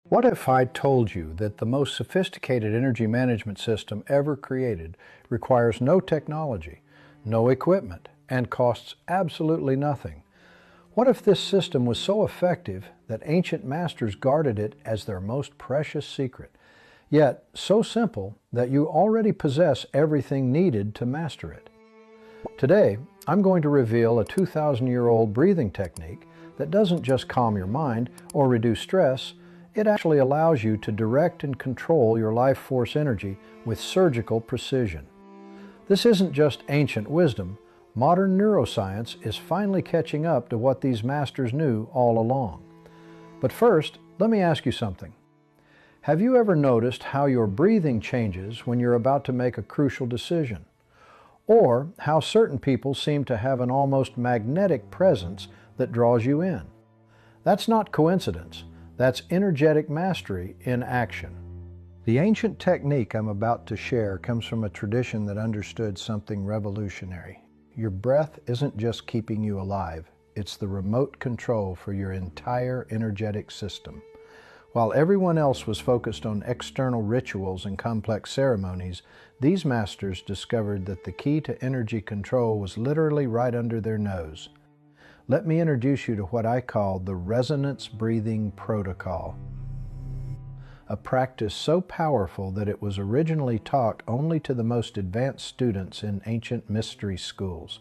What if I told you that the most sophisticated energy management system ever created requires no technology, no equipment, and costs absolutely nothing? What if this system was so effective that ancient masters guarded it as their most precious secret, yet so simple that you already possess everything needed to master it? Today, I'm going to reveal a 2,000-year-old breathing technique that doesn't just calm your mind or reduce stress. It actually allows you to direct and control your life force energy with surgical precision. This isn't just ancient wisdom. Modern neuroscience is finally catching up to what these masters knew all along. But first, let me ask you something. Have you ever noticed how your breathing changes when you're about to make a crucial decision? Or how certain people seem to have an almost magnetic presence that draws you in? That's not coincidence. That's energetic mastery in action. The ancient technique I'm about to share comes from a tradition that understood something revolutionary. Your breath isn't just keeping you alive, it's the remote control for your entire energetic system. While everyone else was focused on external rituals and complex ceremonies, these masters discovered that the key to energy control was literally right under their nose. Let me introduce you to what I call the resonance breathing protocol, a practice so powerful that it was originally taught only to the most advanced students in ancient mystery schools.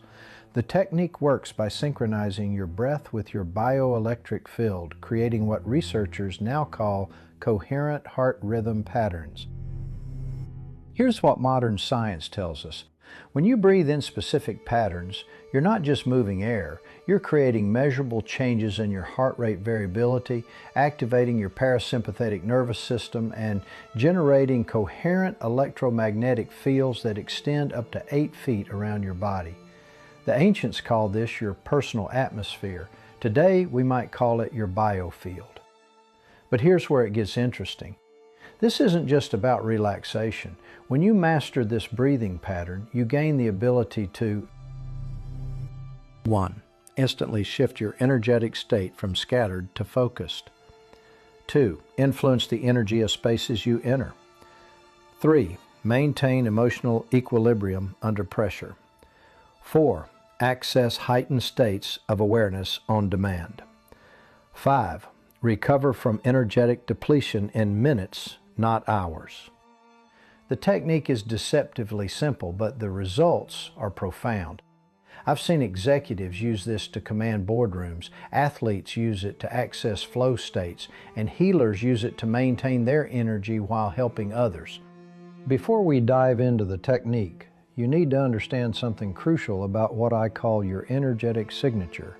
The technique works by synchronizing your breath with your bioelectric field, creating what researchers now call coherent heart rhythm patterns. Here's what modern science tells us. When you breathe in specific patterns, you're not just moving air, you're creating measurable changes in your heart rate variability, activating your parasympathetic nervous system, and generating coherent electromagnetic fields that extend up to 8 feet around your body. The ancients called this your personal atmosphere. Today, we might call it your biofield. But here's where it gets interesting. This isn't just about relaxation. When you master this breathing pattern, you gain the ability to 1. Instantly shift your energetic state from scattered to focused. 2. Influence the energy of spaces you enter. 3. Maintain emotional equilibrium under pressure. 4. Access heightened states of awareness on demand. 5. Recover from energetic depletion in minutes, not hours. The technique is deceptively simple, but the results are profound. I've seen executives use this to command boardrooms, athletes use it to access flow states, and healers use it to maintain their energy while helping others. Before we dive into the technique, you need to understand something crucial about what I call your energetic signature.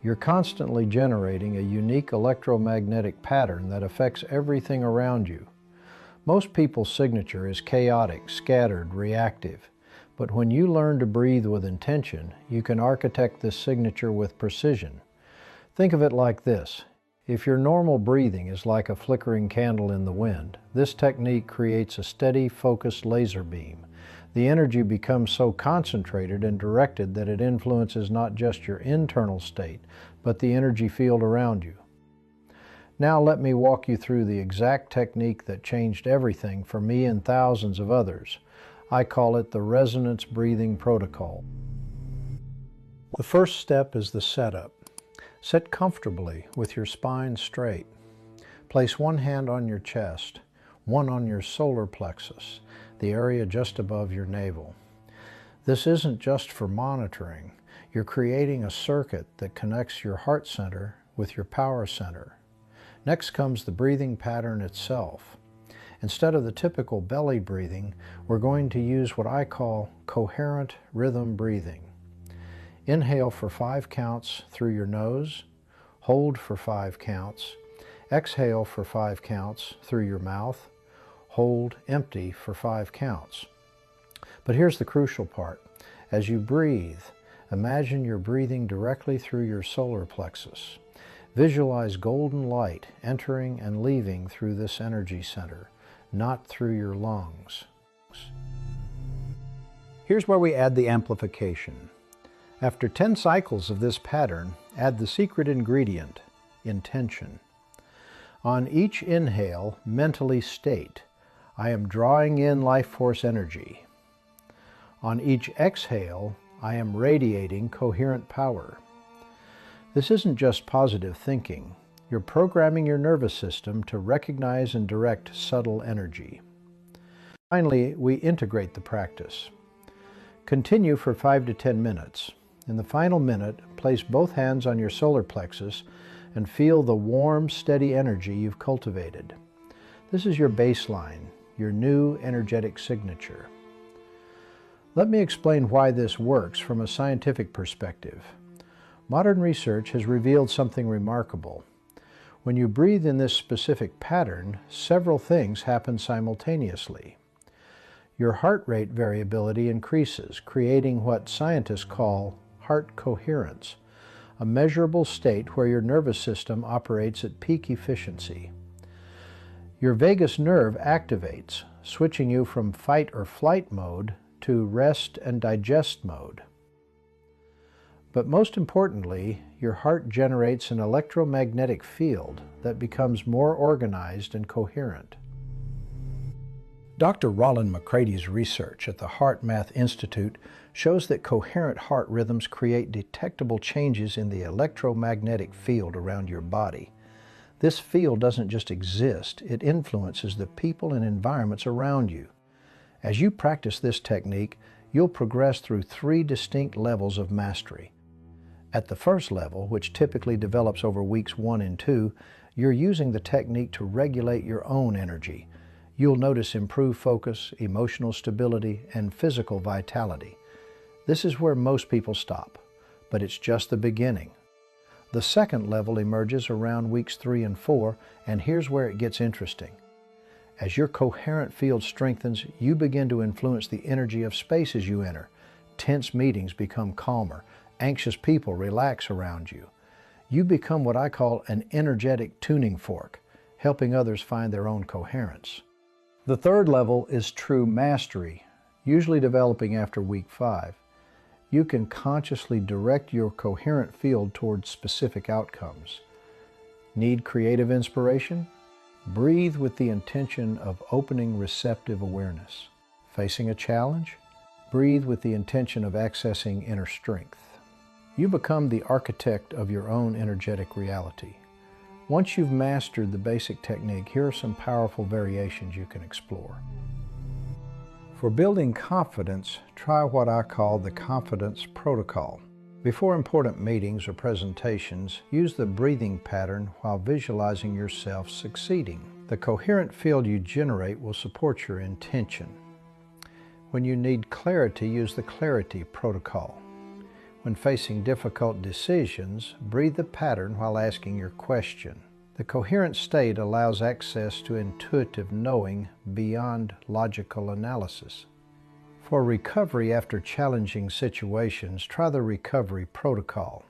You're constantly generating a unique electromagnetic pattern that affects everything around you. Most people's signature is chaotic, scattered, reactive. But when you learn to breathe with intention, you can architect this signature with precision. Think of it like this. If your normal breathing is like a flickering candle in the wind, this technique creates a steady, focused laser beam. The energy becomes so concentrated and directed that it influences not just your internal state, but the energy field around you. Now let me walk you through the exact technique that changed everything for me and thousands of others. I call it the resonance breathing protocol. The first step is the setup. Sit comfortably with your spine straight. Place one hand on your chest, one on your solar plexus, the area just above your navel. This isn't just for monitoring. You're creating a circuit that connects your heart center with your power center. Next comes the breathing pattern itself. Instead of the typical belly breathing, we're going to use what I call coherent rhythm breathing. Inhale for 5 counts through your nose, hold for 5 counts, exhale for 5 counts through your mouth, hold empty for 5 counts. But here's the crucial part. As you breathe, imagine you're breathing directly through your solar plexus. Visualize golden light entering and leaving through this energy center, not through your lungs. Here's where we add the amplification. After 10 cycles of this pattern, add the secret ingredient, intention. On each inhale, mentally state, I am drawing in life force energy. On each exhale, I am radiating coherent power. This isn't just positive thinking. You're programming your nervous system to recognize and direct subtle energy. Finally, we integrate the practice. Continue for 5 to 10 minutes. In the final minute, place both hands on your solar plexus and feel the warm, steady energy you've cultivated. This is your baseline, your new energetic signature. Let me explain why this works from a scientific perspective. Modern research has revealed something remarkable. When you breathe in this specific pattern, several things happen simultaneously. Your heart rate variability increases, creating what scientists call heart coherence, a measurable state where your nervous system operates at peak efficiency. Your vagus nerve activates, switching you from fight or flight mode to rest and digest mode. But most importantly, your heart generates an electromagnetic field that becomes more organized and coherent. Dr. Roland McCrady's research at the HeartMath Institute shows that coherent heart rhythms create detectable changes in the electromagnetic field around your body. This field doesn't just exist, it influences the people and environments around you. As you practice this technique, you'll progress through 3 distinct levels of mastery. At the first level, which typically develops over weeks 1 and 2, you're using the technique to regulate your own energy. You'll notice improved focus, emotional stability, and physical vitality. This is where most people stop, but it's just the beginning. The second level emerges around weeks 3 and 4, and here's where it gets interesting. As your coherent field strengthens, you begin to influence the energy of spaces you enter. Tense meetings become calmer. Anxious people relax around you. You become what I call an energetic tuning fork, helping others find their own coherence. The third level is true mastery, usually developing after week 5. You can consciously direct your coherent field towards specific outcomes. Need creative inspiration? Breathe with the intention of opening receptive awareness. Facing a challenge? Breathe with the intention of accessing inner strength. You become the architect of your own energetic reality. Once you've mastered the basic technique, here are some powerful variations you can explore. For building confidence, try what I call the confidence protocol. Before important meetings or presentations, use the breathing pattern while visualizing yourself succeeding. The coherent field you generate will support your intention. When you need clarity, use the clarity protocol. When facing difficult decisions, breathe the pattern while asking your question. The coherent state allows access to intuitive knowing beyond logical analysis. For recovery after challenging situations, try the recovery protocol.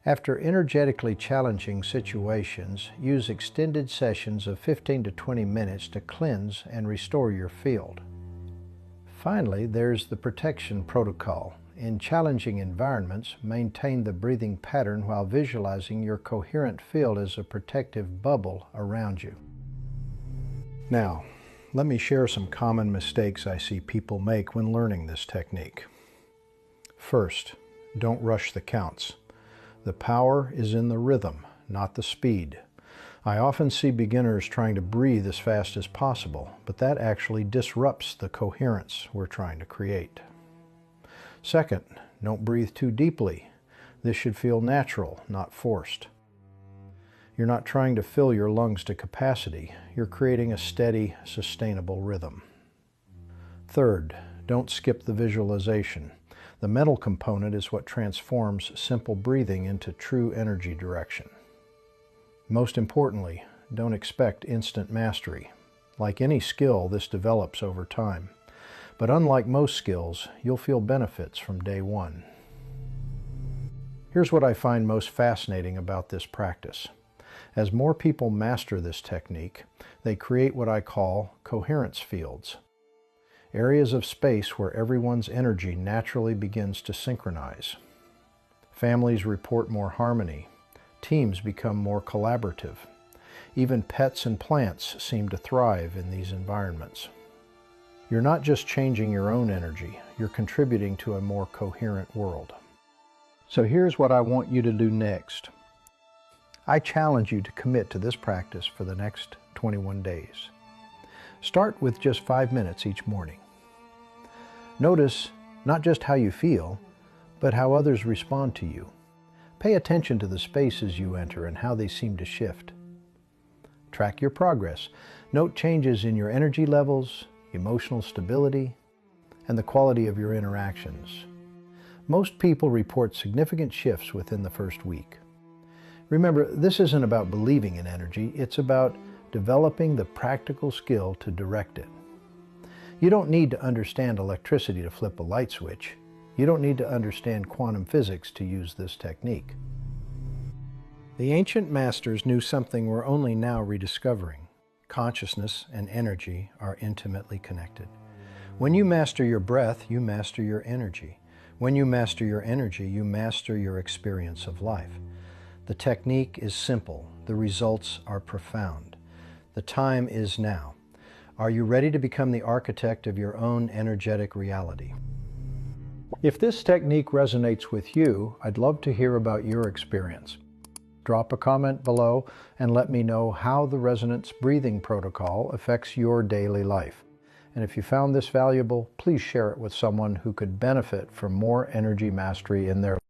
After energetically challenging situations, use extended sessions of 15 to 20 minutes to cleanse and restore your field. Finally, there's the protection protocol. In challenging environments, maintain the breathing pattern while visualizing your coherent field as a protective bubble around you. Now, let me share some common mistakes I see people make when learning this technique. First, don't rush the counts. The power is in the rhythm, not the speed. I often see beginners trying to breathe as fast as possible, but that actually disrupts the coherence we're trying to create. Second, don't breathe too deeply. This should feel natural, not forced. You're not trying to fill your lungs to capacity. You're creating a steady, sustainable rhythm. Third, don't skip the visualization. The mental component is what transforms simple breathing into true energy direction. Most importantly, don't expect instant mastery. Like any skill, this develops over time. But unlike most skills, you'll feel benefits from day one. Here's what I find most fascinating about this practice. As more people master this technique, they create what I call coherence fields. Areas of space where everyone's energy naturally begins to synchronize. Families report more harmony. Teams become more collaborative. Even pets and plants seem to thrive in these environments. You're not just changing your own energy, you're contributing to a more coherent world. So here's what I want you to do next. I challenge you to commit to this practice for the next 21 days. Start with just 5 minutes each morning. Notice not just how you feel, but how others respond to you. Pay attention to the spaces you enter and how they seem to shift. Track your progress. Note changes in your energy levels, emotional stability, and the quality of your interactions. Most people report significant shifts within the first week. Remember, this isn't about believing in energy, it's about developing the practical skill to direct it. You don't need to understand electricity to flip a light switch. You don't need to understand quantum physics to use this technique. The ancient masters knew something we're only now rediscovering. Consciousness and energy are intimately connected. When you master your breath, you master your energy. When you master your energy, you master your experience of life. The technique is simple. The results are profound. The time is now. Are you ready to become the architect of your own energetic reality? If this technique resonates with you, I'd love to hear about your experience. Drop a comment below and let me know how the resonance breathing protocol affects your daily life. And if you found this valuable, please share it with someone who could benefit from more energy mastery in their life.